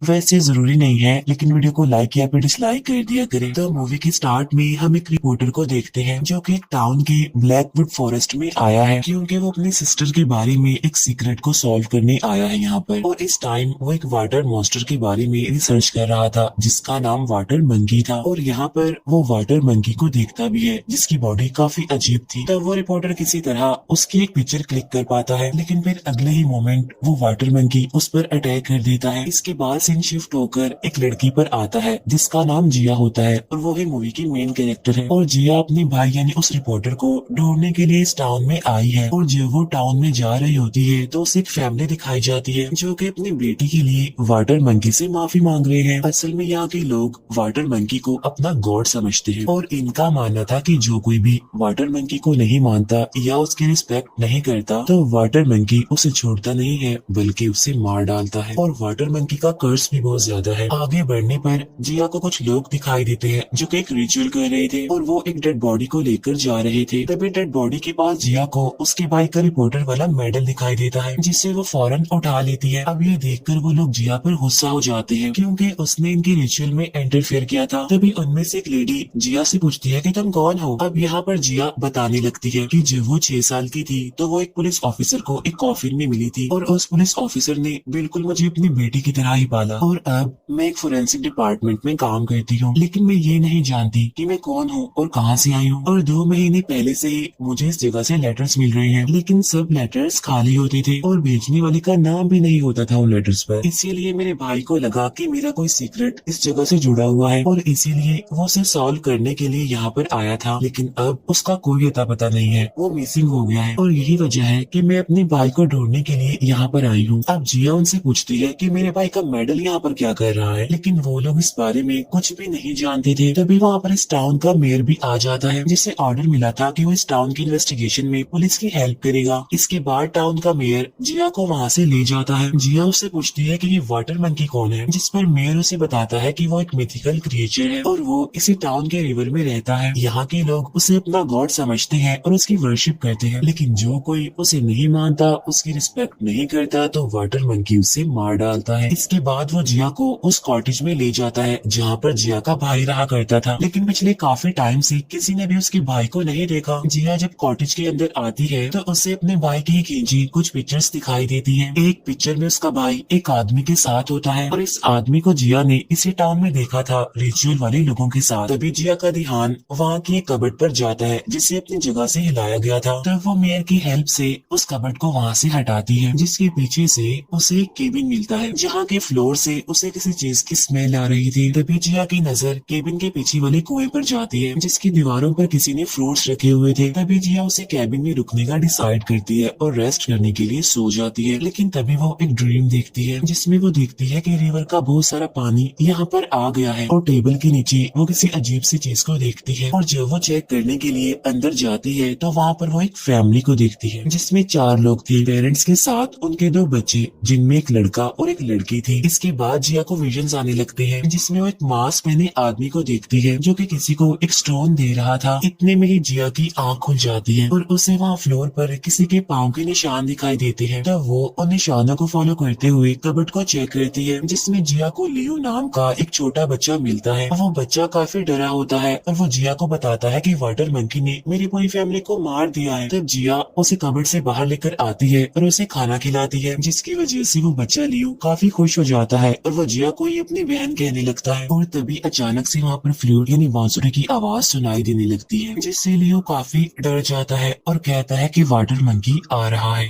वैसे जरूरी नहीं है, लेकिन वीडियो को लाइक या फिर डिसलाइक कर दिया करें। तो मूवी के स्टार्ट में हम एक रिपोर्टर को देखते हैं जो कि एक टाउन के ब्लैकवुड फॉरेस्ट में आया है, क्योंकि वो अपनी सिस्टर के बारे में एक सीक्रेट को सॉल्व करने आया है यहाँ पर। और इस टाइम वो एक वाटर मॉन्स्टर के बारे में रिसर्च कर रहा था जिसका नाम वाटर मंकी था। और यहाँ पर वो वाटर मंकी को देखता भी है जिसकी बॉडी काफी अजीब थी। तब वो रिपोर्टर किसी तरह उसकी एक पिक्चर क्लिक कर पाता है, लेकिन फिर अगले ही मोमेंट वो वाटर मंकी उस पर अटैक कर देता है। इसके बाद सीन शिफ्ट होकर एक लड़की पर आता है जिसका नाम जिया होता है और वो ही मूवी की मेन कैरेक्टर है। और जिया अपने भाई यानी उस रिपोर्टर को ढूंढने के लिए इस टाउन में आई है। और जब वो टाउन में जा रही होती है तो उसे एक फैमिली दिखाई जाती है जो कि अपनी बेटी के लिए वाटर मंकी से माफी मांग रहे हैं। असल में यहाँ के लोग वाटर मंकी को अपना गॉड समझते हैं और इनका मानना था कि जो कोई भी वाटर मंकी को नहीं मानता या उसकी रिस्पेक्ट नहीं करता तो वाटर मंकी उसे छोड़ता नहीं है बल्कि उसे मार डालता है। और वाटर मंकी का कर्स भी बहुत ज्यादा है। आगे बढ़ने पर जिया को कुछ लोग दिखाई देते हैं जो कि एक रिचुअल कर रहे थे और वो एक डेड बॉडी को लेकर जा रहे थे। तभी डेड बॉडी के पास जिया को उसके भाई का रिपोर्टर वाला मेडल दिखाई देता है जिसे वो फौरन उठा लेती है। अब ये देखकर वो लोग जिया पर गुस्सा हो जाते हैं क्योंकि उसने इनके रिचुअल में इंटरफेयर किया था। तभी उनमें से एक लेडी जिया से पूछती है कि तुम कौन हो। अब यहाँ पर जिया बताने लगती है कि जब वो 6 साल की थी तो वो एक पुलिस ऑफिसर को एक कॉफिन में मिली थी और उस पुलिस ऑफिसर ने बिल्कुल मुझे अपनी बेटी की तरह ही पाला। और अब मैं एक फोरेंसिक डिपार्टमेंट में काम करती हूँ, लेकिन मैं ये नहीं जानती कि मैं कौन हूँ और कहाँ से आई हूँ। और 2 महीने पहले से ही मुझे इस जगह से लेटर्स मिल रहे हैं, लेकिन सब लेटर्स खाली होते थे और भेजने वाले का नाम भी नहीं होता था उन लेटर्स पर। इसीलिए मेरे भाई को लगा कि मेरा कोई सीक्रेट इस जगह से जुड़ा हुआ है और इसीलिए वो उसे सॉल्व करने के लिए यहाँ पर आया था। लेकिन अब उसका कोई अता पता नहीं है, वो मिसिंग हो गया है और यही वजह है कि मैं अपने भाई को ढूंढने के लिए यहाँ पर आई हूँ। अब जिया उनसे पूछती है कि मेरे भाई का मेडल यहाँ पर क्या कर रहा है, लेकिन वो लोग इस बारे में कुछ भी नहीं जानते थे। तभी वहाँ पर इस टाउन का मेयर भी आ जाता है जिसे ऑर्डर मिला था कि वो इस टाउन की इन्वेस्टिगेशन में पुलिस की हेल्प करेगा। इसके बाद टाउन का मेयर जिया को वहाँ से ले जाता है। जिया उससे पूछती है कि ये वाटर मंकी कौन है, जिस पर मेयर उसे बताता है कि वो एक मिथिकल क्रिएचर है और वो इसी टाउन के रिवर में रहता है। यहाँ के लोग उसे अपना गॉड समझते हैं और उसकी वर्शिप करते हैं, लेकिन जो कोई उसे नहीं मानता, उसकी रिस्पेक्ट नहीं करता तो वाटर मंकी उसे मार डालता है। इसके बाद वो जिया को उस कॉटेज में ले जाता है जहाँ पर जिया का भाई रहा करता था, लेकिन पिछले काफी टाइम से किसी ने भी उसके भाई को नहीं देखा। जिया जब कॉटेज के अंदर आती है तो उसे अपने भाई की खींची कुछ पिक्चर्स दिखाई देती हैं। एक पिक्चर में उसका भाई एक आदमी के साथ होता है और इस आदमी को जिया ने इसी टाउन में देखा था रिचुअल वाले लोगों के साथ। तभी जिया का ध्यान वहाँ की एक कबर्ड पर जाता है जिसे अपनी जगह से हिलाया गया था। तब वो मेयर की हेल्प से उस कबर्ड को वहाँ से हटाती है, जिसके पीछे से उसे एक केबिन मिलता है जहाँ के फ्लोर से उसे किसी चीज की स्मेल आ रही थी। तभी जिया की नजर केबिन के पीछे वाले कुएं पर जाती है जिसकी दीवारों पर किसी ने फ्रूट्स रखे हुए थे। तभी जिया उसे केबिन में रुकने का डिसाइड करती है और रेस्ट करने के लिए सो जाती है। लेकिन तभी वो एक ड्रीम देखती है जिसमें वो देखती है कि रिवर का बहुत सारा पानी यहाँ पर आ गया है और टेबल के नीचे वो किसी अजीब सी चीज को देखती है। और जब वो चेक करने के लिए अंदर जाती है तो वहाँ पर वो एक फैमिली को देखती है जिसमें 4 लोग थे, पेरेंट्स के साथ उनके 2 बच्चे जिनमें एक लड़का और एक लड़की थी। इसके बाद जिया को विजन्स आने लगते हैं जिसमें वो एक मास्क पहने आदमी को देखती है जो कि किसी को एक स्टोन दे रहा था। इतने में ही जिया की आंख खुल जाती है और उसे वहाँ फ्लोर पर किसी के पाँव के निशान दिखाई देते हैं। तब वो उन निशानों को फॉलो करते हुए कबर्ड को चेक करती है जिसमें जिया को लियो नाम का एक छोटा बच्चा मिलता है। वो बच्चा काफी डरा होता है और वो जिया को बताता है कि वाटर मंकी ने मेरी पूरी फैमिली को मार दिया है। तब जिया उसे कबर्ड से बाहर लेकर आती है और उसे खाना खिलाती है, जिसकी वजह से वो बच्चा लियो काफी खुश हो जाता है और वो जिया को ही अपनी बहन कहने लगता है। और तभी अचानक से वहाँ पर फ्लूट यानी बांसुरी की आवाज सुनाई देने लगती है जिससे लियो काफी डर जाता है और कहता है कि वाटर मंकी आ रहा है।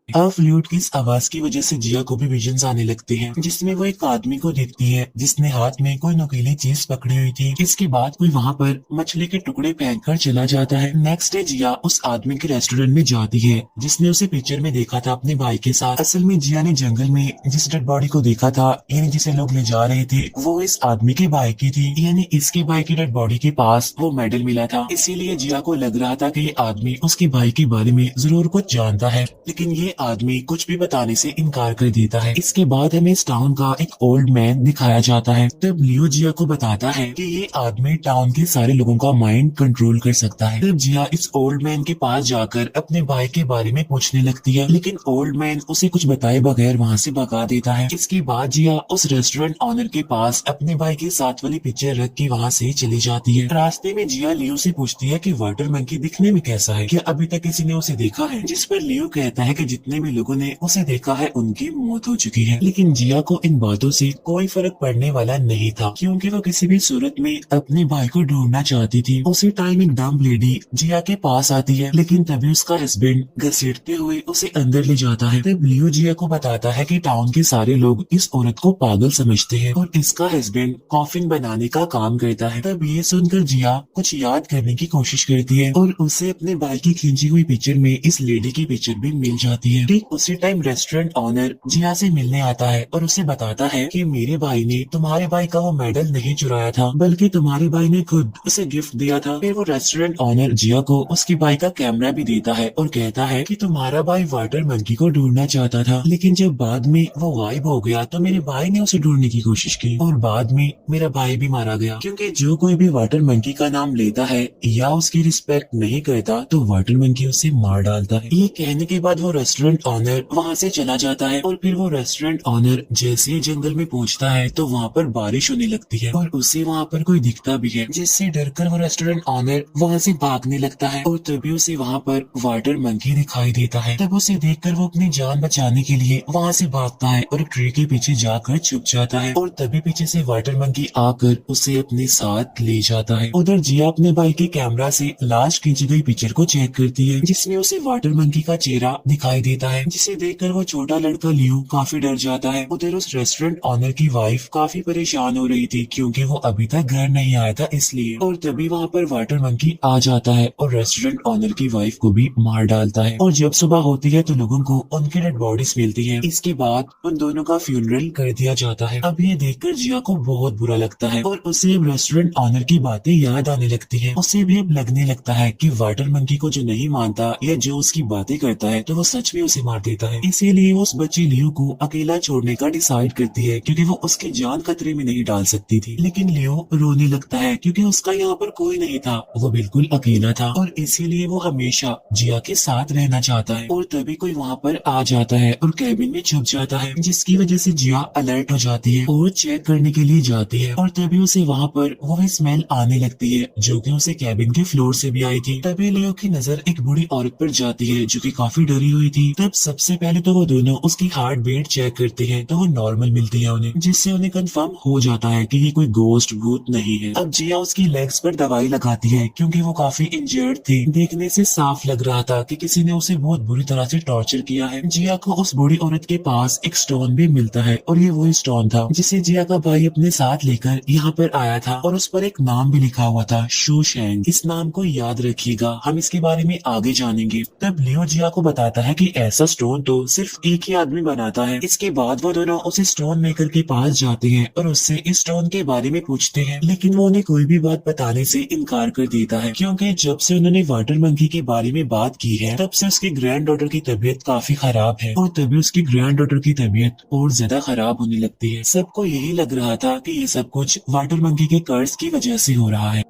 अब फ्लूट की इस आवाज की वजह से जिया को भी विजन्स आने लगते हैं जिसमें वो एक आदमी को देखती है जिसने हाथ में कोई नुकीली चीज पकड़ी हुई थी। इसके बाद कोई वहाँ पर मछली के टुकड़े फेंक कर चला जाता है। नेक्स्ट डे जिया उस आदमी के रेस्टोरेंट में जाती है जिसने उसे पिक्चर में देखा था अपने भाई के साथ। असल में जिया ने जंगल में जिस डेड बॉडी को देखा था यानी जिसे लोग ले जा रहे थे वो इस आदमी के भाई की थी, यानी इसके भाई की डेड बॉडी के पास वो मेडल मिला था। इसीलिए जिया को लग रहा था कि ये आदमी उसके भाई के बारे में जरूर कुछ जानता है, लेकिन ये आदमी कुछ भी बताने से इनकार कर देता है। इसके बाद हमें इस टाउन का एक ओल्ड मैन दिखाया जाता है। तब लियो जिया को बताता है कि ये आदमी टाउन के सारे लोगों का माइंड कंट्रोल कर सकता है। तब जिया इस ओल्ड मैन के पास जाकर अपने भाई के बारे में पूछने लगती है, लेकिन ओल्ड मैन उसे कुछ बताए बगैर वहाँ से भगा देता है। इसके बाद जिया उस रेस्टोरेंट ऑनर के पास अपने भाई की साथ वाली पिक्चर रख के वहाँ से चली जाती है। रास्ते में जिया लियो से पूछती है कि वाटर मंकी दिखने में कैसा है, क्या अभी तक किसी ने उसे देखा है? जिस पर लियो कहता है कि जितने भी लोगों ने उसे देखा है उनकी मौत हो चुकी है। लेकिन जिया को इन बातों से कोई फर्क पड़ने वाला नहीं था, क्योंकि वो किसी भी सूरत में अपने भाई को ढूंढना चाहती थी। उसी टाइम एक डम्ब लेडी जिया के पास आती है, लेकिन तभी उसका हस्बैंड घसीटते हुए उसे अंदर ले जाता है। तब लियो जिया को बताता है कि टाउन के सारे लोग इस औरत को पागल समझते हैं और इसका हस्बैंड कॉफिन बनाने का काम करता है। तब ये सुनकर जिया कुछ याद करने की कोशिश करती है और उसे अपने भाई की खींची हुई पिक्चर में इस लेडी की पिक्चर भी मिल जाती है। ठीक उसी टाइम रेस्टोरेंट ऑनर जिया से मिलने आता है और उसे बताता है कि मेरे भाई ने तुम्हारे भाई का वो मेडल नहीं चुराया था, बल्कि तुम्हारे भाई ने खुद उसे गिफ्ट दिया था। फिर वो रेस्टोरेंट ऑनर जिया को उसके भाई का कैमरा भी देता है और कहता है कि तुम्हारा भाई वाटर मंकी को ढूंढना चाहता था, लेकिन जब बाद में वो गायब हो गया तो मेरे भाई ने उसे ढूंढने की कोशिश की और बाद में मेरा भाई भी मारा गया। क्योंकि जो कोई भी वाटर मंकी का नाम लेता है या उसकी रिस्पेक्ट नहीं करता तो वाटर मंकी उसे मार डालता है। ये कहने के बाद वो रेस्टोरेंट ऑनर वहाँ से चला जाता है और फिर वो रेस्टोरेंट ऑनर जैसे ही जंगल में पहुँचता है तो वहाँ पर बारिश होने लगती है और उसे वहाँ पर कोई दिखता भी है, जिससे डरकर वो रेस्टोरेंट ऑनर वहाँ से भागने लगता है और तभी उसे वहाँ पर वाटर मंकी दिखाई देता है। तब उसे देखकर वो अपनी जान बचाने के लिए वहाँ से भागता है और ट्री के पीछे जाकर छुप जाता है और तभी पीछे से वाटर मंकी आकर उसे अपने साथ ले जाता है। उधर जिया अपने भाई के कैमरा से लास्ट खींची गई पिक्चर को चेक करती है, जिसमें उसे वाटर मंकी का चेहरा दिखाई देता है, जिसे देखकर वो छोटा लड़का लियो काफी डर जाता है। उधर उस रेस्टोरेंट ऑनर की वाइफ काफी परेशान हो रही थी क्योंकि वो अभी तक घर नहीं आया था इसलिए, और तभी वहाँ पर वाटर मंकी आ जाता है और रेस्टोरेंट ऑनर की वाइफ को भी मार डालता है। और जब सुबह होती है तो लोगों को उनकी डेड बॉडीज मिलती है। इसके बाद उन दोनों का फ्यूनरल कर दिया जाता है। अब ये देखकर जिया को बहुत बुरा लगता है और उसे अब रेस्टोरेंट ऑनर की बातें याद आने लगती है। उसे भी अब लगने लगता है कि वाटर मंकी को जो नहीं मानता या जो उसकी बातें करता है तो वो सच में उसे मार देता है। इसीलिए वो उस बच्चे लियो को अकेला छोड़ने का डिसाइड करती है, क्योंकि वो उसकी जान खतरे में नहीं डाल सकती थी। लेकिन लियो रोने लगता है क्योंकि उसका यहाँ पर कोई नहीं था, वो बिल्कुल अकेला था और इसीलिए वो हमेशा जिया के साथ रहना चाहता है। और तभी कोई वहाँ पर आ जाता है और कैबिन में छुप जाता है, जिसकी वजह से जिया अलर्ट हो जाती है और चेक करने के लिए जाती है और तभी उसे वहाँ पर वो स्मेल आने लगती है जो कि उसे कैबिन के फ्लोर से भी आई थी। तभी लियो की नजर एक बूढ़ी औरत पर जाती है जो कि काफी डरी हुई थी। तब सबसे पहले तो वो दोनों उसकी हार्ट बीट चेक करते हैं तो वो नॉर्मल मिलती है उन्हें, जिससे उन्हें कंफर्म हो जाता है कि ये कोई गोस्ट भूत नहीं है। अब जिया उसकी लेग्स पर दवाई लगाती है क्योंकि वो काफी इंजर्ड थी। देखने से साफ लग रहा था कि किसी ने उसे बहुत बुरी तरह से टॉर्चर किया है। जिया को उस बूढ़ी औरत के पास एक स्टोन भी मिलता है और ये वही स्टोन था जिसे जिया का भाई अपने साथ लेकर यहाँ पर आया था और उस पर एक नाम भी लिखा हुआ था, शू शेंग। इस नाम को याद रखिएगा, हम इसके बारे में आगे जानेंगे। तब लियो जिया को बताता है कि ऐसा स्टोन तो सिर्फ एक ही आदमी बनाता है। इसके बाद वो दोनों उस स्टोन मेकर के पास जाते हैं और उससे इस स्टोन के बारे में पूछते हैं, लेकिन वो उन्हें कोई भी बात बताने से इनकार कर देता है क्योंकि जब से उन्होंने वाटर मंकी के बारे में बात की है तब से उसकी ग्रैंड डॉटर की तबीयत काफी खराब है और तभी उसकी ग्रैंड डॉटर की तबीयत और ज्यादा खराब होने लगती है। सबको यही लग रहा था कि ये सब कुछ वाटर मंकी के कर्ज की वजह से हो रहा है।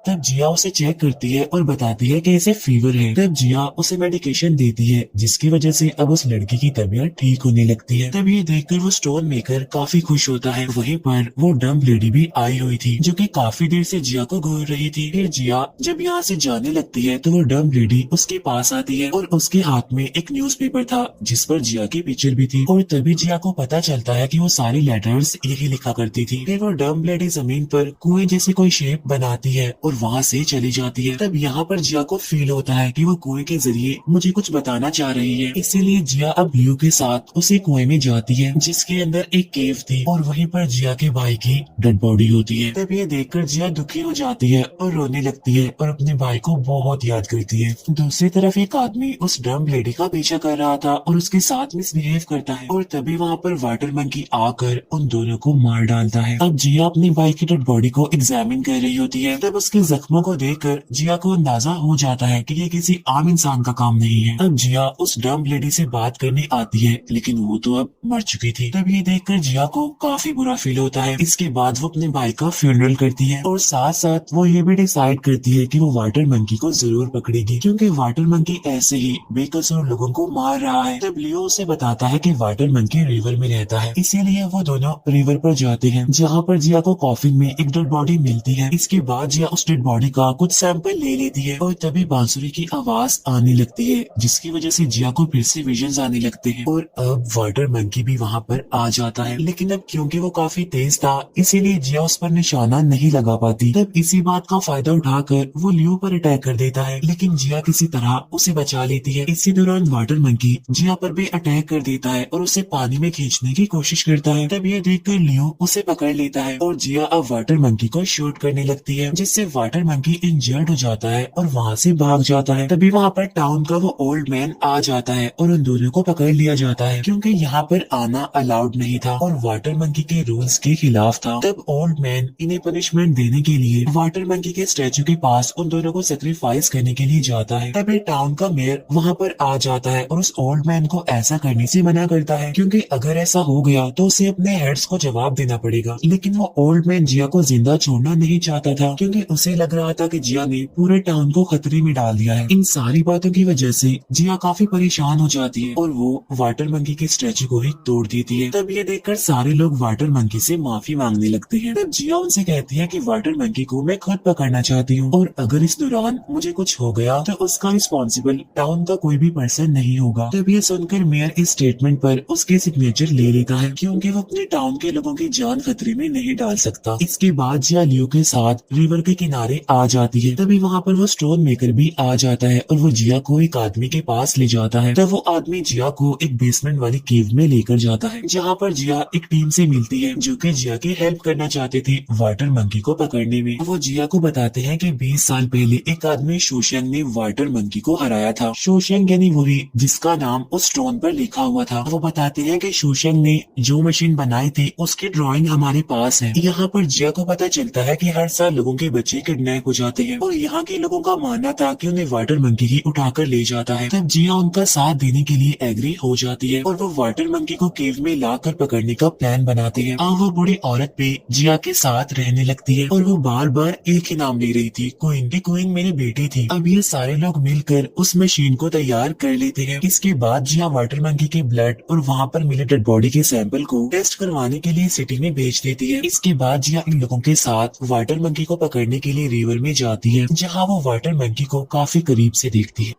तब जिया उसे चेक करती है और बताती है कि इसे फीवर है। तब जिया उसे मेडिकेशन देती है जिसकी वजह से अब उस लड़की की तबीयत ठीक होने लगती है। तब ये देखकर वो स्टोन मेकर काफी खुश होता है। वहीं पर वो डम्ब लेडी भी आई हुई थी जो कि काफी देर से जिया को घूर रही थी। फिर जिया जब यहाँ से जाने लगती है तो वो डम्ब लेडी उसके पास आती है और उसके हाथ में एक न्यूज़पेपर था जिस पर जिया की पिक्चर भी थी और तभी जिया को पता चलता है कि वो सारी लेटर्स यही लिखा करती थी। फिर वो डम्ब लेडी जमीन पर कुएं जैसे कोई शेप बनाती है और वहाँ से चली जाती है। तब यहाँ पर जिया को फील होता है कि वो कुएं के जरिए मुझे कुछ बताना चाह रही है, इसीलिए जिया अब लियो के साथ उसी कुएं में जाती है जिसके अंदर एक केव थी और वहीं पर जिया के भाई की डेड बॉडी होती है। तब ये देखकर जिया दुखी हो जाती है और रोने लगती है और अपने भाई को बहुत याद करती है। दूसरी तरफ एक आदमी उस डम्ब लेडी का पीछा कर रहा था और उसके साथ मिसबिहेव करता है और तभी वहाँ पर वाटर मंकी आकर उन दोनों को मार डालता है। अब जिया अपने भाई की डेड बॉडी को एग्जामिन कर रही होती है। तब उसके जख्मों को देखकर जिया को अंदाजा हो जाता है कि ये किसी आम इंसान का काम नहीं है। अब जिया उस डम लेडी से बात करने आती है, लेकिन वो तो अब मर चुकी थी। तब ये देखकर जिया को काफी बुरा फील होता है। इसके बाद वो अपने भाई का फ्यूनरल करती है और साथ साथ वो ये भी डिसाइड करती है कि वो वाटर मंकी को जरूर पकड़ेगी, क्योंकि वाटर मंकी ऐसे ही बेकसूर लोगों को मार रहा है। तब लियो उसे बताता है कि वाटर मंकी रिवर में रहता है, इसीलिए वो दोनों रिवर पर जाते हैं, जहाँ पर जिया को कॉफिन में एक डेड बॉडी मिलती है। इसके बाद जिया उस डेड बॉडी का कुछ सैंपल ले लेती है और तभी बांसुरी की आवाज आने लगती है, जिसकी वजह से जिया को फिर से विजन्स आने लगते हैं। और अब वाटर मंकी भी वहाँ पर आ जाता है, लेकिन अब क्योंकि वो काफी तेज था इसीलिए जिया उस पर निशाना नहीं लगा पाती। तब इसी बात का फायदा उठाकर वो लियो पर अटैक कर देता है, लेकिन जिया किसी तरह उसे बचा लेती है। इसी दौरान वाटर मंकी जिया पर भी अटैक कर देता है और उसे पानी में खींचने की कोशिश करता है। तब ये देखकर लियो उसे पकड़ लेता है और जिया अब वाटर मंकी को शूट करने लगती है, जिससे वाटर मंकी इंजर्ड हो जाता है और वहाँ से भाग जाता है। तभी वहाँ पर टाउन का वो ओल्ड मैन आ जाता है और उन दोनों को पकड़ लिया जाता है, क्योंकि यहाँ पर आना अलाउड नहीं था और वाटर मंकी के रूल्स के खिलाफ था। तब ओल्ड मैन इन्हें पनिशमेंट देने के लिए वाटर मंकी के स्टैचू के पास उन दोनों को सेक्रीफाइस करने के लिए जाता है। तभी टाउन का मेयर वहाँ पर आ जाता है और उस ओल्ड मैन को ऐसा करने से मना करता है, क्योंकि अगर ऐसा हो गया तो उसे अपने हेड्स को जवाब देना पड़ेगा। लेकिन वो ओल्ड मैन जिया को जिंदा छोड़ना नहीं चाहता था, क्योंकि उसे लग रहा था कि जिया ने पूरे टाउन को खतरे में डाल दिया है। इन सारी बातों की वजह से जिया काफी परेशान हो जाती है और वो वाटर मंकी के स्टैचू को ही तोड़ देती है। तब ये देखकर सारे लोग वाटर मंकी से माफी मांगने लगते हैं। तब जिया उनसे कहती है कि वाटर मंकी को मैं खुद पकड़ना चाहती हूँ और अगर इस दौरान मुझे कुछ हो गया तो उसका रिस्पॉन्सिबल टाउन का कोई भी पर्सन नहीं होगा। तब ये सुनकर मेयर इस स्टेटमेंट पर उसके सिग्नेचर ले लेता है, क्योंकि वो अपने टाउन के लोगों की जान खतरे में नहीं डाल सकता। इसके बाद जिया लियो के साथ रिवर के किनारे आ जाती है। तभी वहाँ पर वो स्टोन मेकर भी आ जाता है और वो जिया को एक आदमी के पास ले जाता है। तब वो आदमी जिया को एक बेसमेंट वाली केव में लेकर जाता है, जहाँ पर जिया एक टीम से मिलती है जो कि जिया की हेल्प करना चाहते थे वाटर मंकी को पकड़ने में। वो जिया को बताते हैं कि 20 साल पहले एक आदमी शोशंग ने वाटर मंकी को हराया था। शोशंग यानी वही जिसका नाम उस स्टोन पर लिखा हुआ था। वो बताते हैं कि शोशंग ने जो मशीन बनाई थी उसकी ड्राइंग हमारे पास है। यहाँ पर जिया को पता चलता है कि हर साल लोगों के बच्चे किडनैप हो जाते हैं और यहाँ के लोगों का मानना था कि उन्हें वाटर मंकी ही उठाकर ले जाता है। तब जिया उनका साथ देने के लिए एग्री हो जाती है और वो वाटर मंकी को केव में लाकर पकड़ने का प्लान बनाते हैं। अब वो बूढ़ी औरत पे जिया के साथ रहने लगती है और वो बार बार एक ही नाम ले रही थी, क्वीन की क्वीन मेरी बेटी थी। अब ये सारे लोग मिलकर उस मशीन को तैयार कर लेते हैं। इसके बाद जिया वाटर मंकी के ब्लड और वहाँ पर मिले डेड बॉडी के सैंपल को टेस्ट करवाने के लिए सिटी में भेज देती है। इसके बाद जिया इन लोगों के साथ वाटर मंकी को पकड़ने के लिए रिवर में जाती है, जहाँ वो वाटर मंकी को काफी करीब से देखती है।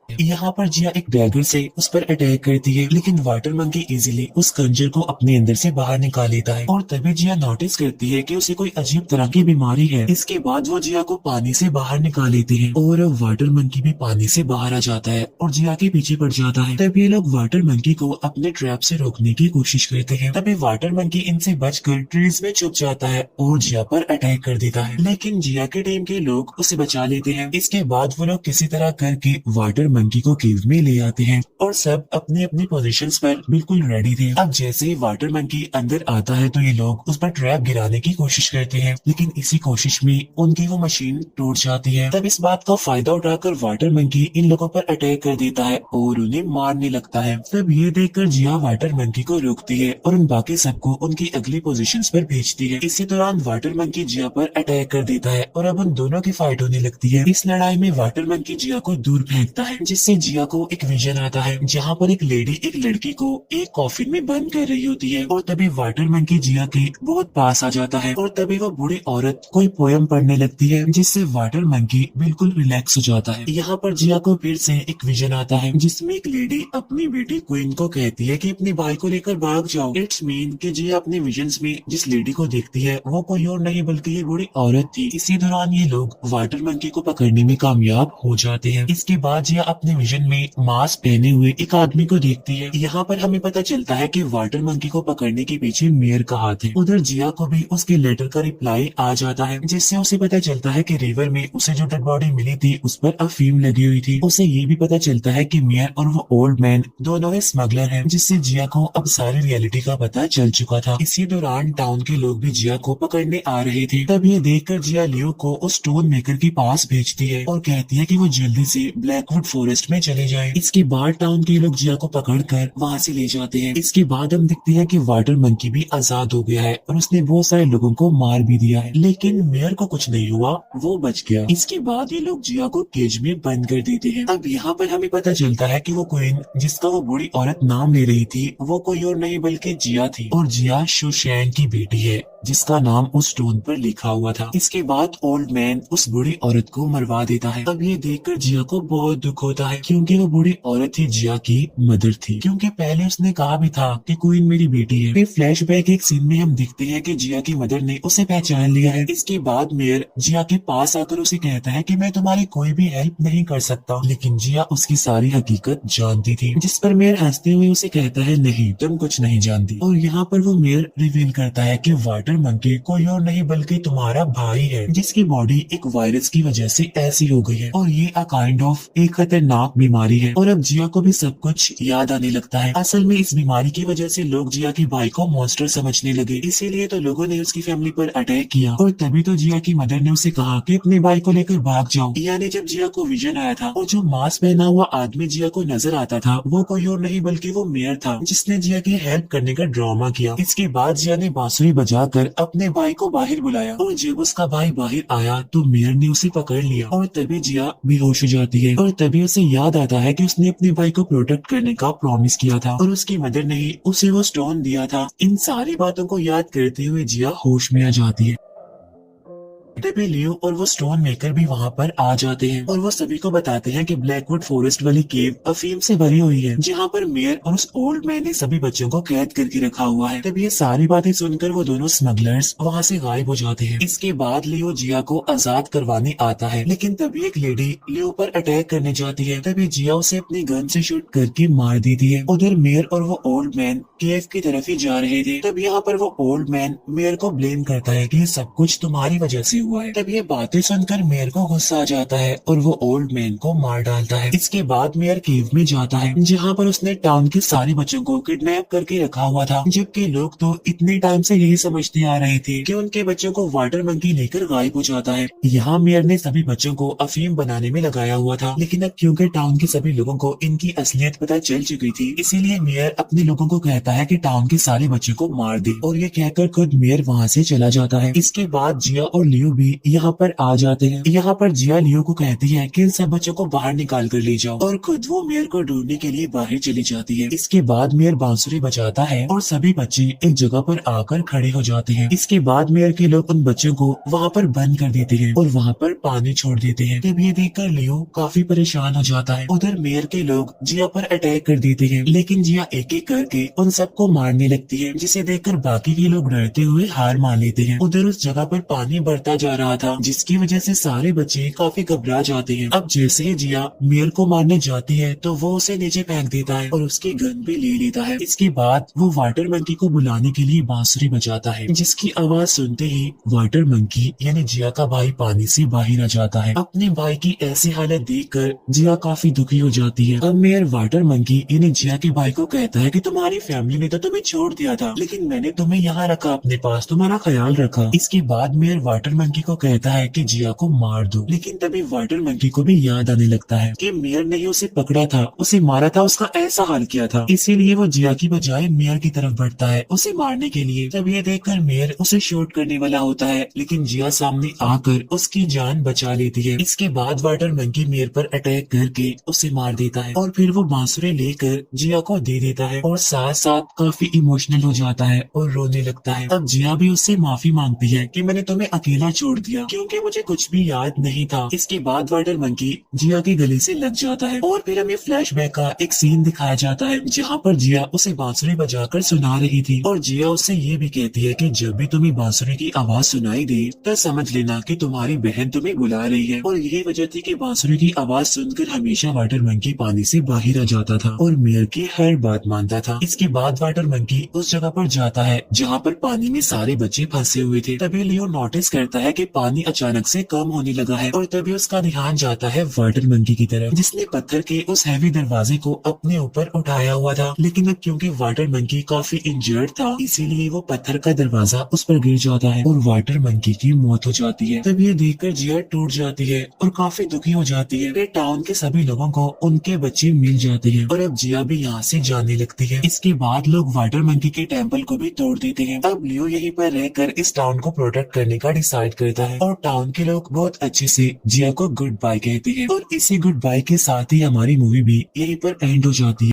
यहाँ पर जिया एक डैगर से उस पर अटैक करती है, लेकिन वाटर मंकी इजीली उस खंजर को अपने अंदर से बाहर निकाल लेता है और तभी जिया नोटिस करती है कि उसे कोई अजीब तरह की बीमारी है। इसके बाद वो जिया को पानी से बाहर निकाल लेते हैं और वाटर मंकी भी पानी से बाहर आ जाता है और जिया के पीछे पड़ जाता है। तब ये लोग वाटर मंकी को अपने ट्रैप से रोकने की कोशिश करते हैं। तभी वाटर मंकी इनसे बचकर ट्रीज में छुप जाता है और जिया पर अटैक कर देता है, लेकिन जिया के टीम के लोग उसे बचा लेते हैं। इसके बाद वो लोग किसी तरह करके वाटर मंकी को केव में ले आते हैं और सब अपनी अपनी पोजीशंस पर बिल्कुल रेडी थे। अब जैसे ही वाटर मंकी अंदर आता है तो ये लोग उस पर ट्रैप गिराने की कोशिश करते हैं, लेकिन इसी कोशिश में उनकी वो मशीन टूट जाती है। तब इस बात का फायदा उठाकर वाटर मंकी इन लोगों पर अटैक कर देता है और उन्हें मारने लगता है। तब ये देखकर जिया वाटर मंकी को रोकती है और उन बाकी सबको उनकी अगली पोजीशंस पर भेजती है। इसी दौरान वाटर मंकी जिया पर अटैक कर देता है और अब उन दोनों की फाइट होने लगती है। इस लड़ाई में वाटर मंकी जिया को दूर फेंकता है, जिससे जिया को एक विजन आता है जहाँ पर एक लेडी एक लड़की को एक कॉफिन में बंद कर रही होती है और तभी वाटर मंकी जिया के बहुत पास आ जाता है और तभी वो बूढ़ी औरत कोई पोयम पढ़ने लगती है, जिससे वाटर मंकी बिल्कुल रिलैक्स हो जाता है। यहाँ पर जिया को फिर से एक विजन आता है जिसमें एक लेडी अपनी बेटी क्वीन को कहती है कि अपने भाई को लेकर भाग जाओ। इट्स मीन कि जिया अपने विजन्स में जिस लेडी को देखती है वो कोई और नहीं बल्कि ये बूढ़ी औरत थी। इसी दौरान ये लोग वाटर मंकी को पकड़ने में कामयाब हो जाते हैं। इसके बाद जिया अपने विजन में मास्क पहने हुए एक आदमी को देखती है। यहाँ पर हमें पता चलता है कि वाटर मंकी को पकड़ने के पीछे मेयर का हाथ है। उधर जिया को भी उसके लेटर का रिप्लाई आ जाता है, जिससे उसे पता चलता है कि रिवर में उसे जो डेड बॉडी मिली थी उस पर अफीम लगी हुई थी। उसे ये भी पता चलता है कि मेयर और वो ओल्ड मैन दोनों ही स्मगलर हैं, जिससे जिया को अब सारी रियलिटी का पता चल चुका था। इसी दौरान टाउन के लोग भी जिया को पकड़ने आ रहे थे। तब ये देखकर जिया लियो को उस स्टोन मेकर के पास भेजती है और कहती है कि वो जल्दी से ब्लैकवुड फॉरेस्ट में चले जाए। इसके बाद टाउन के लोग जिया को पकड़कर वहाँ से ले जाते हैं। इसके बाद हम देखते हैं कि वाटर मंकी भी आजाद हो गया है और उसने बहुत सारे लोगों को मार भी दिया है, लेकिन मेयर को कुछ नहीं हुआ, वो बच गया। इसके बाद ये लोग जिया को केज में बंद कर देते हैं। अब यहाँ पर हमें पता चलता है कि वो क्वीन जिसका वो बूढ़ी औरत नाम ले रही थी वो कोई और नहीं बल्कि जिया थी, और जिया शोशैन की बेटी है जिसका नाम उस स्टोन पर लिखा हुआ था। इसके बाद ओल्ड मैन उस बूढ़ी औरत को मरवा देता है। अब ये देखकर जिया को बहुत दुख होता है, क्योंकि वो बूढ़ी औरत ही जिया की मदर थी, क्योंकि पहले उसने कहा भी था कि क्वीन मेरी बेटी है। फिर फ्लैशबैक एक सीन में हम दिखते हैं कि जिया की मदर ने उसे पहचान लिया है। इसके बाद मेयर जिया के पास आकर उसे कहता है कि मैं तुम्हारी कोई भी हेल्प नहीं कर सकता, लेकिन जिया उसकी सारी हकीकत जानती थी, जिस पर मेयर हंसते हुए उसे कहता है नहीं, तुम कुछ नहीं जानती। और यहाँ पर वो मेयर रिवील करता है कि वाटर मंकी कोई और नहीं बल्कि तुम्हारा भाई है, जिसकी बॉडी एक वायरस की वजह से ऐसी हो गई है, और ये अ काइंड ऑफ एक खतरनाक बीमारी है। और अब जिया को भी सब कुछ याद आने लगता है। असल में इस बीमारी की वजह से लोग जिया के भाई को मॉन्स्टर समझने लगे, इसीलिए तो लोगों ने उसकी फैमिली पर अटैक किया। और तभी तो जिया की मदर ने उसे कहा कि अपने भाई को लेकर भाग जाओ। यानी जब जिया को विजन आया था और जो मास्क पहना हुआ आदमी जिया को नजर आता था वो कोई और नहीं बल्कि वो मेयर था, जिसने जिया की हेल्प करने का ड्रामा किया। इसके बाद जिया ने बांसुरी बजाकर अपने भाई को बाहर बुलाया, और जब उसका भाई बाहर आया तो मेयर ने उसे पकड़ लिया, और तभी जिया बेहोश हो जाती है। और तभी उसे याद आता है कि उसने अपने भाई को प्रोटेक्ट करने का प्रॉमिस किया था और उसकी मदर ने ही उसे वो स्टोन दिया था। इन सारी बातों को याद करते हुए जिया होश में आ जाती है। तभी लियो और वो स्टोन मेकर भी वहाँ पर आ जाते हैं और वो सभी को बताते हैं कि ब्लैकवुड फॉरेस्ट वाली केव अफीम से भरी हुई है, जहाँ पर मेयर और उस ओल्ड मैन ने सभी बच्चों को कैद करके रखा हुआ है। तभी ये सारी बातें सुनकर वो दोनों स्मगलर्स वहाँ से गायब हो जाते हैं। इसके बाद लियो जिया को आजाद करवाने आता है, लेकिन तभी एक लेडी लियो पर अटैक करने जाती है। तभी जिया उसे अपनी गन से शूट करके मार देती है। उधर मेयर और वो ओल्ड मैन केव की तरफ ही जा रहे थे। तब यहाँ पर वो ओल्ड मैन मेयर को ब्लेम करता है कि ये सब कुछ तुम्हारी वजह से हुआ है। तब ये बातें सुनकर मेयर को गुस्सा आ जाता है और वो ओल्ड मैन को मार डालता है। इसके बाद मेयर केव में जाता है, जहाँ पर उसने टाउन के सारे बच्चों को किडनैप करके रखा हुआ था, जबकि लोग तो इतने टाइम से यही समझते आ रहे थे कि उनके बच्चों को वाटर मंकी लेकर गायब हो जाता है। यहाँ मेयर ने सभी बच्चों को अफीम बनाने में लगाया हुआ था, लेकिन अब क्योंकि टाउन के सभी लोगों को इनकी असलियत पता चल चुकी थी, इसीलिए मेयर अपने लोगों को कहता है कि टाउन के सारे बच्चों को मार दे, और ये कहकर खुद मेयर वहाँ से चला जाता है। इसके बाद जिया और लियो भी यहाँ पर आ जाते हैं। यहाँ पर जिया लियो को कहती है कि इन सब बच्चों को बाहर निकाल कर ले जाओ, और खुद वो मेयर को ढूंढने के लिए बाहर चली जाती है। इसके बाद मेयर बांसुरी बजाता है और सभी बच्चे एक जगह पर आकर खड़े हो जाते हैं। इसके बाद मेयर के लोग उन बच्चों को वहाँ पर बंद कर देते हैं और वहाँ पर पानी छोड़ देते हैं। तब ये देखकर लियो काफी परेशान हो जाता है। उधर मेयर के लोग जिया पर अटैक कर देते हैं, लेकिन जिया एक एक करके उन सबको मारने लगती है, जिसे देखकर बाकी के लोग डरते हुए हार मान लेते हैं। उधर उस जगह पर पानी बढ़ता जा रहा था, जिसकी वजह से सारे बच्चे काफी घबरा जाते हैं। अब जैसे ही जिया मेयर को मारने जाती है तो वो उसे नीचे फेंक देता है और उसकी गन भी ले लेता है। इसके बाद वो वाटर मंकी को बुलाने के लिए बांसुरी बजाता है, जिसकी आवाज सुनते ही वाटर मंकी यानी जिया का भाई पानी से बाहर आ जाता है। अपने भाई की ऐसी हालत देखकर जिया काफी दुखी हो जाती है। अब मेयर वाटर मंकी यानी जिया के भाई को कहता है कि तुम्हारी फैमिली ने तो तुम्हें छोड़ दिया था, लेकिन मैंने तुम्हें यहाँ रखा, अपने पास तुम्हारा ख्याल रखा। इसके बाद मेयर वाटर मंकी को कहता है कि जिया को मार दो, लेकिन तभी वाटर मंकी को भी याद आने लगता है कि मेयर ने ही उसे पकड़ा था, उसे मारा था, उसका ऐसा हाल किया था, इसीलिए वो जिया की बजाय मेयर की तरफ बढ़ता है उसे मारने के लिए। तब ये देखकर मेयर उसे शूट करने वाला होता है, लेकिन जिया सामने आकर उसकी जान बचा लेती है। इसके बाद वाटर मंकी मेयर पर अटैक करके उसे मार देता है और फिर वो बांसुरी लेकर जिया को दे देता है और साथ साथ काफी इमोशनल हो जाता है और रोने लगता है। अब जिया भी उससे माफी मांगती है कि मैंने तुम्हें अकेला छोड़ दिया क्योंकि मुझे कुछ भी याद नहीं था। इसके बाद वाटर मंकी जिया के गले से लग जाता है और फिर हमें फ्लैशबैक का एक सीन दिखाया जाता है जहाँ पर जिया उसे बांसुरी बजाकर सुना रही थी और जिया उससे ये भी कहती है कि जब भी तुम्हें बांसुरी की आवाज सुनाई दे तो समझ लेना कि तुम्हारी बहन तुम्हें बुला रही है। और यही वजह थी कि बांसुरी की आवाज सुनकर हमेशा वाटर मंकी पानी से बाहर आ जाता था और मेयर की हर बात मानता था। इसके बाद वाटर मंकी उस जगह पर जाता है जहाँ पर पानी में सारे बच्चे फंसे हुए थे। तभी लियो नोटिस करता है कि पानी अचानक से कम होने लगा है और तभी उसका ध्यान जाता है वाटर मंकी की तरफ जिसने पत्थर के उस हैवी दरवाजे को अपने ऊपर उठाया हुआ था। लेकिन अब क्योंकि वाटर मंकी काफी इंजर्ड था इसीलिए वो पत्थर का दरवाजा उस पर गिर जाता है और वाटर मंकी की मौत हो जाती है। तब ये देखकर जिया टूट जाती है और काफी दुखी हो जाती है। फिर टाउन के सभी लोगों को उनके बच्चे मिल जाते हैं और अब जिया भी यहाँ से जाने लगती है। इसके बाद लोग वाटर मंकी के टेम्पल को भी तोड़ देते हैं। अब लियो यहीं पर रहकर इस टाउन को प्रोटेक्ट करने का डिसाइड करता है और टाउन के लोग बहुत अच्छे से जिया को गुड बाय कहते हैं और इसी गुड बाय के साथ ही हमारी मूवी भी यहीं पर एंड हो जाती है।